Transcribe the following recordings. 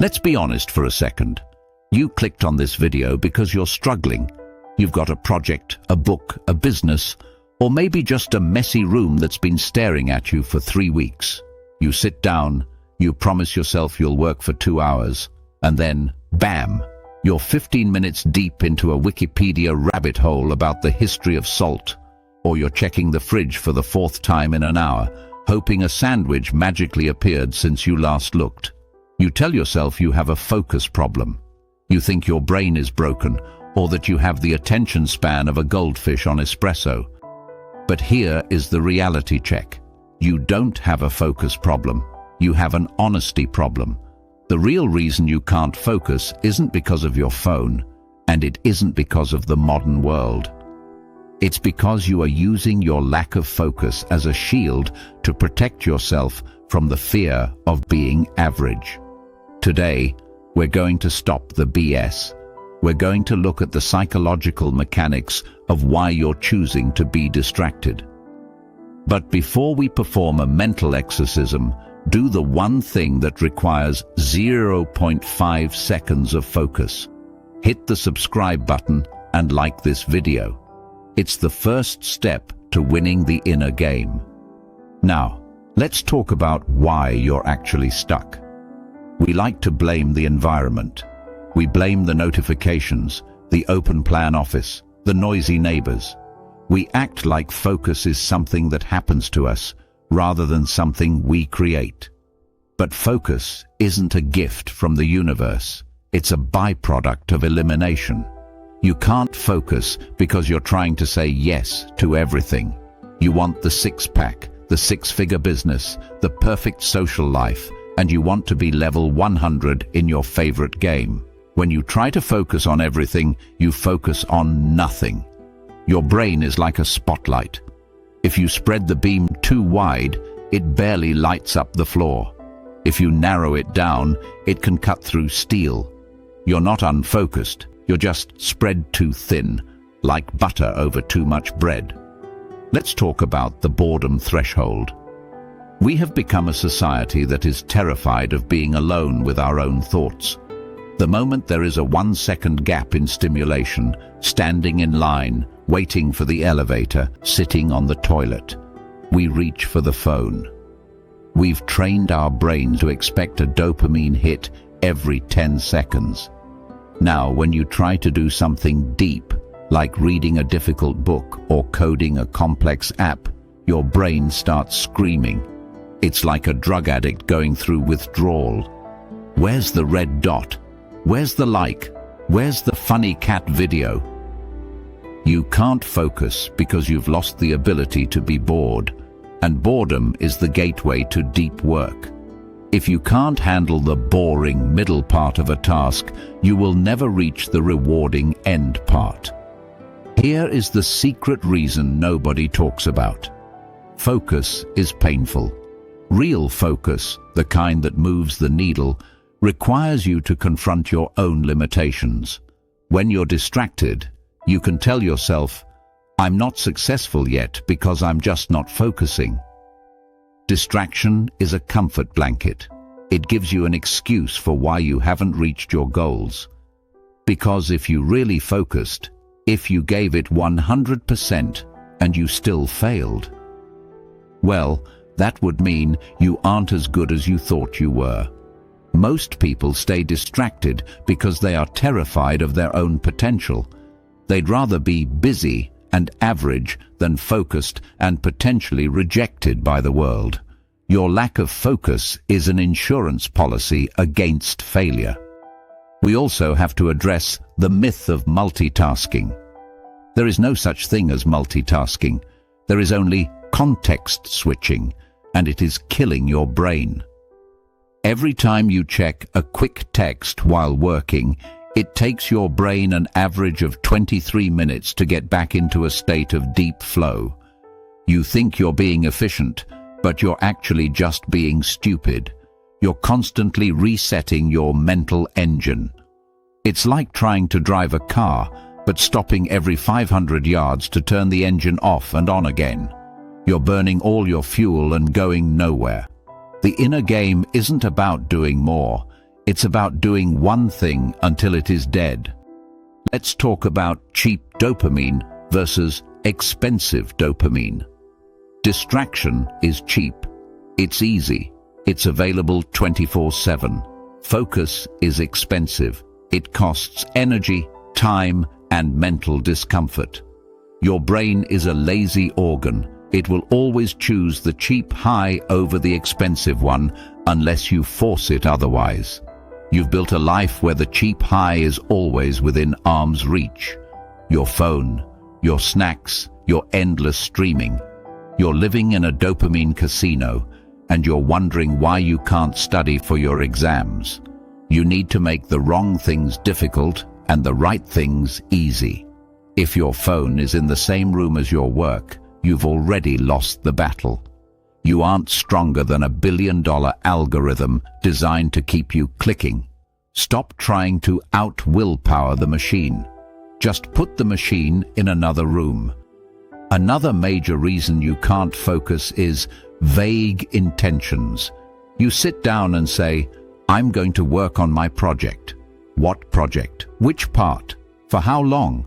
Let's be honest for a second. You clicked on this video because you're struggling. You've got a project, a book, a business, or maybe just a messy room that's been staring at you for 3 weeks. You sit down, you promise yourself you'll work for 2 hours, and then, bam, you're 15 minutes deep into a Wikipedia rabbit hole about the history of salt, or you're checking the fridge for the 4th time in an hour, hoping a sandwich magically appeared since you last looked. You tell yourself you have a focus problem. You think your brain is broken, or that you have the attention span of a goldfish on espresso. But here is the reality check. You don't have a focus problem. You have an honesty problem. The real reason you can't focus isn't because of your phone, and it isn't because of the modern world. It's because you are using your lack of focus as a shield to protect yourself from the fear of being average. Today, we're going to stop the BS. We're going to look at the psychological mechanics of why you're choosing to be distracted. But before we perform a mental exorcism, do the one thing that requires 0.5 seconds of focus. Hit the subscribe button and like this video. It's the first step to winning the inner game. Now, let's talk about why you're actually stuck. We like to blame the environment. We blame the notifications, the open plan office, the noisy neighbors. We act like focus is something that happens to us rather than something we create. But focus isn't a gift from the universe. It's a byproduct of elimination. You can't focus because you're trying to say yes to everything. You want the six-pack, the six-figure business, the perfect social life, and you want to be level 100 in your favorite game. When you try to focus on everything, you focus on nothing. Your brain is like a spotlight. If you spread the beam too wide, it barely lights up the floor. If you narrow it down, it can cut through steel. You're not unfocused, you're just spread too thin, like butter over too much bread. Let's talk about the boredom threshold. We have become a society that is terrified of being alone with our own thoughts. The moment there is a 1-second gap in stimulation, standing in line, waiting for the elevator, sitting on the toilet, we reach for the phone. We've trained our brain to expect a dopamine hit every 10 seconds. Now, when you try to do something deep, like reading a difficult book or coding a complex app, your brain starts screaming. It's like a drug addict going through withdrawal. Where's the red dot? Where's the like? Where's the funny cat video? You can't focus because you've lost the ability to be bored, and boredom is the gateway to deep work. If you can't handle the boring middle part of a task, you will never reach the rewarding end part. Here is the secret reason nobody talks about. Focus is painful. Real focus, the kind that moves the needle, requires you to confront your own limitations. When you're distracted, you can tell yourself, "I'm not successful yet because I'm just not focusing." Distraction is a comfort blanket. It gives you an excuse for why you haven't reached your goals. Because if you really focused, if you gave it 100% and you still failed, well, that would mean you aren't as good as you thought you were. Most people stay distracted because they are terrified of their own potential. They'd rather be busy and average than focused and potentially rejected by the world. Your lack of focus is an insurance policy against failure. We also have to address the myth of multitasking. There is no such thing as multitasking. There is only context switching, and it is killing your brain. Every time you check a quick text while working, it takes your brain an average of 23 minutes to get back into a state of deep flow. You think you're being efficient, but you're actually just being stupid. You're constantly resetting your mental engine. It's like trying to drive a car, but stopping every 500 yards to turn the engine off and on again. You're burning all your fuel and going nowhere. The inner game isn't about doing more. It's about doing one thing until it is dead. Let's talk about cheap dopamine versus expensive dopamine. Distraction is cheap. It's easy. It's available 24/7. Focus is expensive. It costs energy, time, and mental discomfort. Your brain is a lazy organ. It will always choose the cheap high over the expensive one unless you force it otherwise. You've built a life where the cheap high is always within arm's reach. Your phone, your snacks, your endless streaming. You're living in a dopamine casino, and you're wondering why you can't study for your exams. You need to make the wrong things difficult and the right things easy. If your phone is in the same room as your work, you've already lost the battle. You aren't stronger than a billion-dollar algorithm designed to keep you clicking. Stop trying to out-willpower the machine. Just put the machine in another room. Another major reason you can't focus is vague intentions. You sit down and say, "I'm going to work on my project." What project? Which part? For how long?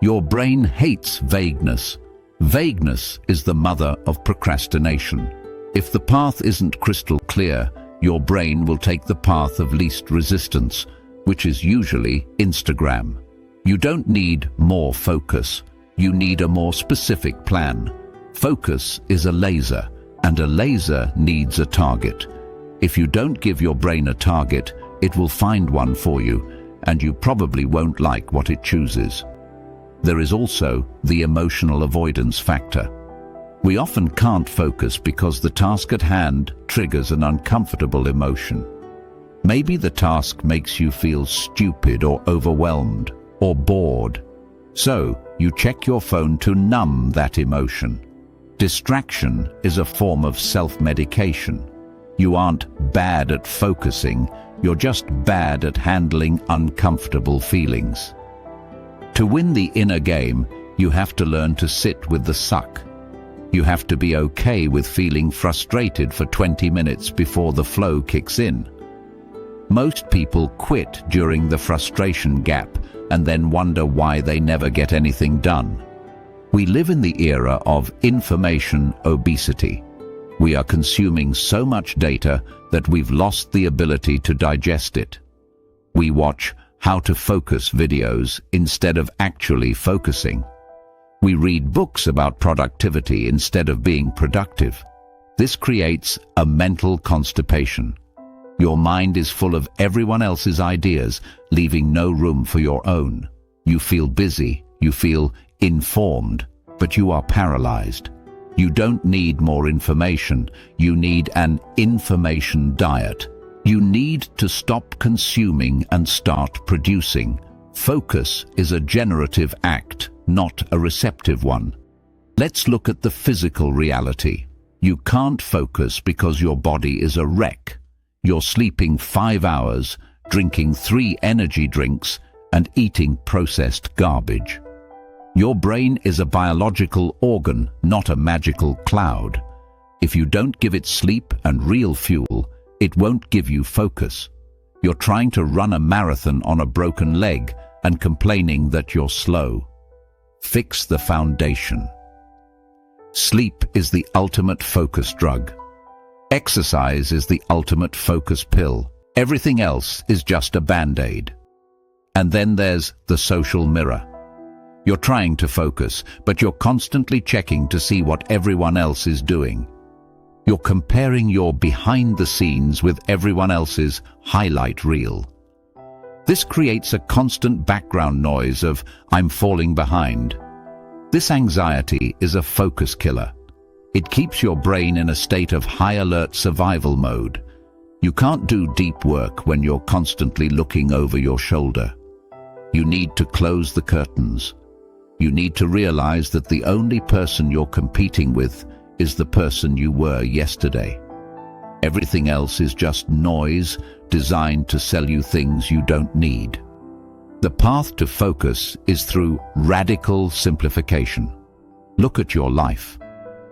Your brain hates vagueness. Vagueness is the mother of procrastination. If the path isn't crystal clear, your brain will take the path of least resistance, which is usually Instagram. You don't need more focus. You need a more specific plan. Focus is a laser, and a laser needs a target. If you don't give your brain a target, it will find one for you, and you probably won't like what it chooses. There is also the emotional avoidance factor. We often can't focus because the task at hand triggers an uncomfortable emotion. Maybe the task makes you feel stupid or overwhelmed or bored. So you check your phone to numb that emotion. Distraction is a form of self-medication. You aren't bad at focusing, you're just bad at handling uncomfortable feelings. To win the inner game, you have to learn to sit with the suck. You have to be okay with feeling frustrated for 20 minutes before the flow kicks in. Most people quit during the frustration gap and then wonder why they never get anything done. We live in the era of information obesity. We are consuming so much data that we've lost the ability to digest it. We watch how to focus videos instead of actually focusing. We read books about productivity instead of being productive. This creates a mental constipation. Your mind is full of everyone else's ideas, leaving no room for your own. You feel busy, you feel informed, but you are paralyzed. You don't need more information, you need an information diet. You need to stop consuming and start producing. Focus is a generative act, not a receptive one. Let's look at the physical reality. You can't focus because your body is a wreck. You're sleeping 5 hours, drinking 3 energy drinks, and eating processed garbage. Your brain is a biological organ, not a magical cloud. If you don't give it sleep and real fuel, it won't give you focus. You're trying to run a marathon on a broken leg and complaining that you're slow. Fix the foundation. Sleep is the ultimate focus drug. Exercise is the ultimate focus pill. Everything else is just a band-aid. And then there's the social mirror. You're trying to focus, but you're constantly checking to see what everyone else is doing. You're comparing your behind the scenes with everyone else's highlight reel. This creates a constant background noise of "I'm falling behind." This anxiety is a focus killer. It keeps your brain in a state of high alert survival mode. You can't do deep work when you're constantly looking over your shoulder. You need to close the curtains. You need to realize that the only person you're competing with is the person you were yesterday. Everything else is just noise designed to sell you things you don't need. The path to focus is through radical simplification. Look at your life.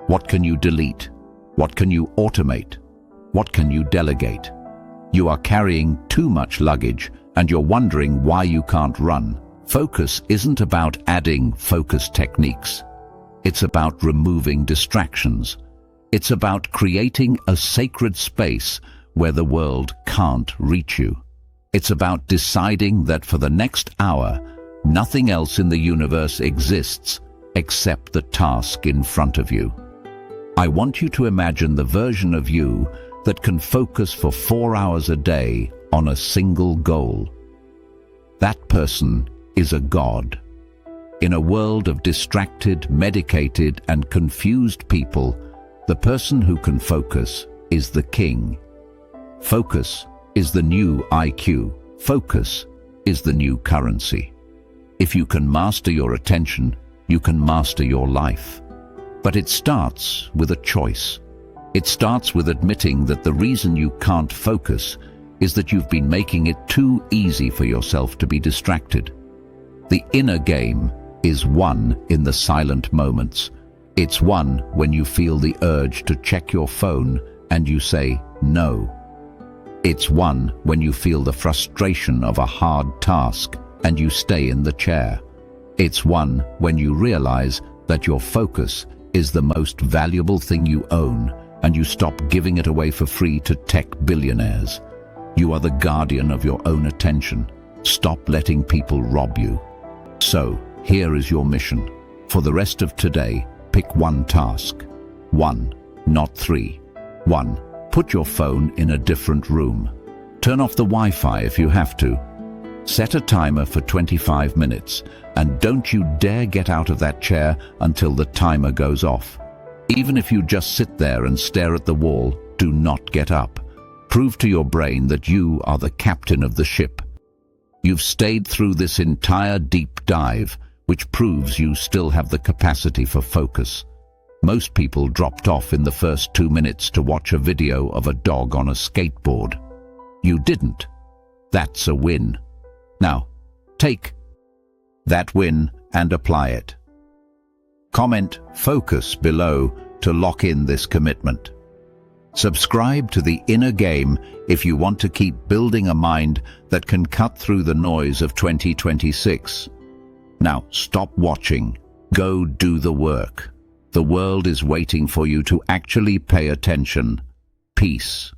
What can you delete? What can you automate? What can you delegate? You are carrying too much luggage and you're wondering why you can't run. Focus isn't about adding focus techniques. It's about removing distractions. It's about creating a sacred space where the world can't reach you. It's about deciding that for the next hour, nothing else in the universe exists except the task in front of you. I want you to imagine the version of you that can focus for 4 hours a day on a single goal. That person is a god. In a world of distracted, medicated, and confused people, the person who can focus is the king. Focus is the new IQ. Focus is the new currency. If you can master your attention, you can master your life. But it starts with a choice. It starts with admitting that the reason you can't focus is that you've been making it too easy for yourself to be distracted. The inner game is won in the silent moments. It's won when you feel the urge to check your phone and you say no. It's won when you feel the frustration of a hard task and you stay in the chair. It's won when you realize that your focus is the most valuable thing you own and you stop giving it away for free to tech billionaires. You are the guardian of your own attention. Stop letting people rob you. So, here is your mission. For the rest of today, pick one task. 1, not 3. 1. Put your phone in a different room. Turn off the Wi-Fi if you have to. Set a timer for 25 minutes, and don't you dare get out of that chair until the timer goes off. Even if you just sit there and stare at the wall, do not get up. Prove to your brain that you are the captain of the ship. You've stayed through this entire deep dive, which proves you still have the capacity for focus. Most people dropped off in the first 2 minutes to watch a video of a dog on a skateboard. You didn't. That's a win. Now, take that win and apply it. Comment "focus" below to lock in this commitment. Subscribe to The Inner Game if you want to keep building a mind that can cut through the noise of 2026. Now, stop watching. Go do the work. The world is waiting for you to actually pay attention. Peace.